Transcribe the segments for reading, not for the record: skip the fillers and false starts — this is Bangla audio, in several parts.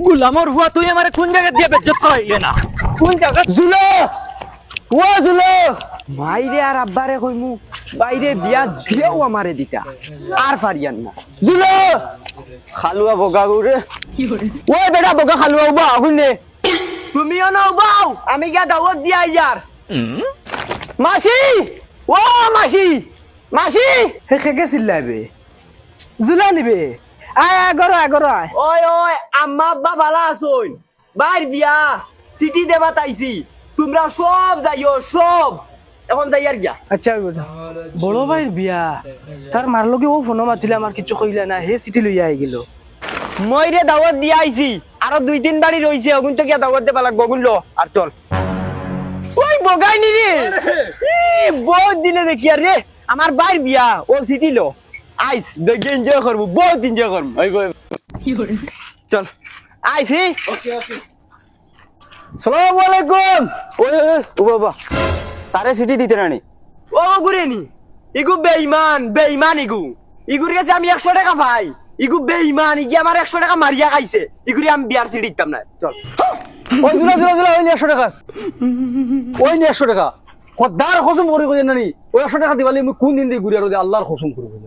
গুলামর হুয়া তুই আমারে কোন জায়গা দিয়ে বেজ্জত করাইলে না কোন জায়গা জুলো ও জুলো মাইরে আর আব্বারে কইমু বাইরে বিয়া দিয়েও আমারে দিতা আর ফারিয়ান না জুলো খালুয়া বগা গৌরে ও বেটা বগা খালুয়া উবা আগুনে তুমিও না উবাও আমি গিয়া দাওয়াত দিয়া ইয়ার মাসি ও মাসি মাসি হে কে চিল্লাইবে জুলা নিবে আয় আগর আগর আয় ওই ওই আম্মা আব্বা ভালো আছুন বাইর বিয়া সিটি দেবা তাইছি তোমরা সব যাইও সব এখন যাইয়ার গিয়া আচ্ছা বড় ভাইয়ের বিয়া তার মার লগে ও ফোন মাতিলে আমার কিছু কইলা না হে চিঠি লইয়া আই গেল মই রে দাওয়াত দিয়া আইছি আর 2-3 বাড়ি রইছে ওগুন তো গিয়া দাওয়াত দেবা লাগবো গুলো আর চল ওই বগাই নি রে বহুত দিনে দেখি আর রে আমার বাইর বিয়া ও সিটি লো আইস দেখে এনজয় করবো বহুত এনজয় করবো চল আইসি ওকে ওকে সালামু আলাইকুম ও বাবা তারে সিটি দিতে রানি ও গুরে নি ইগু বেঈমান ইগুর কাছে আমি 100 টাকা পাই ইগু বেঈমান ইগি আমার 100 টাকা মারিয়া খাইছে ইগুরি আমি বিয়ার সিটি দিতাম না চল ওই জুলা ওই 100 টাকা ওই 100 টাকা খদার খসম করে কই নানি ওই 100 টাকা দিবালি আমি কোন দিন দি ঘুরি আর আল্লাহর খসম করে কই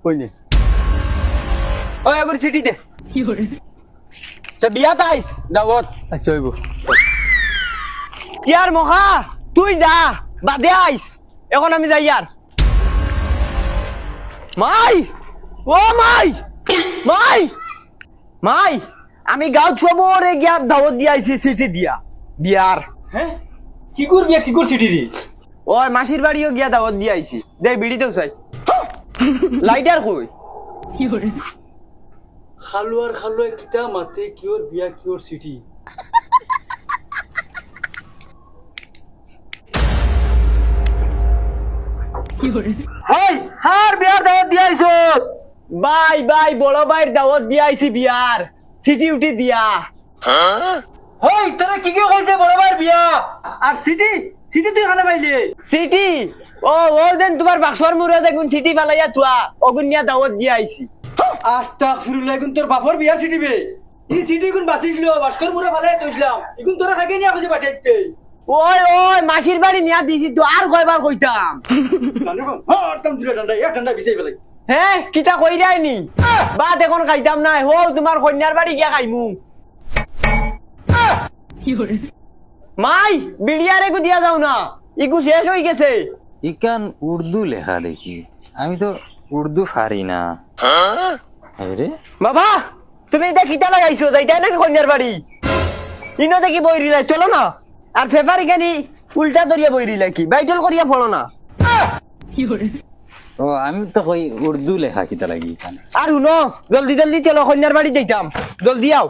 কই নে ওই আগুর সিটি দে কি করে বিয়া তাইস দাওয়াত আচ্ছা হইব ইয়ার মখা তুই যা বাদে আইস এখন আমি যাই ইয়ার মাই ও মাই মাই মাই আমি গাঁও ছবরে গিয়া দাওয়াত দিয়া আইছি সিটি দিয়া বিয়ার হ্যাঁ কি করবি কি করছিস রে ওই মাসির বাড়িও গিয়া দাওয়াত দিয়া আইছি দে বিড়িতেও চাই লাইটার কই খালুয়ার কিতা মাতে কিওর বিয়া কিওর সিটি হেই হার বিয়ার দাওয়াত দিয়া আইছো বাই বড় ভাইয়ের দাওয়াত দিয়া আইছি বিয়ার সিটি উঠি দিয়া হেই তোরা কি কইছে বড় ভাই বিয়া আর সিটি সিটি তুই খানা পাইলে সিটি ও দেন তোমার বাক্সর মুরে দেখুন সিটি ফালাইয়া তুয়া অগুন নিয়া দাওয়াত দিয়া আইছি আস্তাগফিরুল্লাহ গুন তোর বাপর বিয়া সিটি বে ই সিটি গুন বাসিছিল বাস্কর মুরে ফালাই তুইছিলাম ইগুন তোরা খাগে নিয়া কইছে পাঠাইতে ওই মাসির বাড়ি নিয়া দিছি তো আর কয়বার কইতাম জানো কোন হর তম দিলে ডান্ডা এক ডান্ডা বিছাই ফেলাই হ্যাঁ কিটা কইরাই নি বাদ এখন খাইতাম না হো তোমার কন্যার বাড়ি গিয়া খাইমু মাই বিড়িয়ারে গু দিয়া যাও না ইগু শেষ হই গেছে ইকান উর্দু লেখা দেখি আমি তো উর্দু পারি না আরে বাবা তুমি এটা কিটা লাগাইছো যাইতাই নাকি কন্যার বাড়ি ইনো দেখি বইরিলাই চলো না আর ফেভারি খানি উল্টা দরিয়া বইরিলাই কি বাইটল করিয়া ফলো না ও আমি তো কই উর্দু লেখা কিতা লাগি এখানে আর শুনো জলদি চলো কন্যার বাড়ি যাইতাম জলদি আও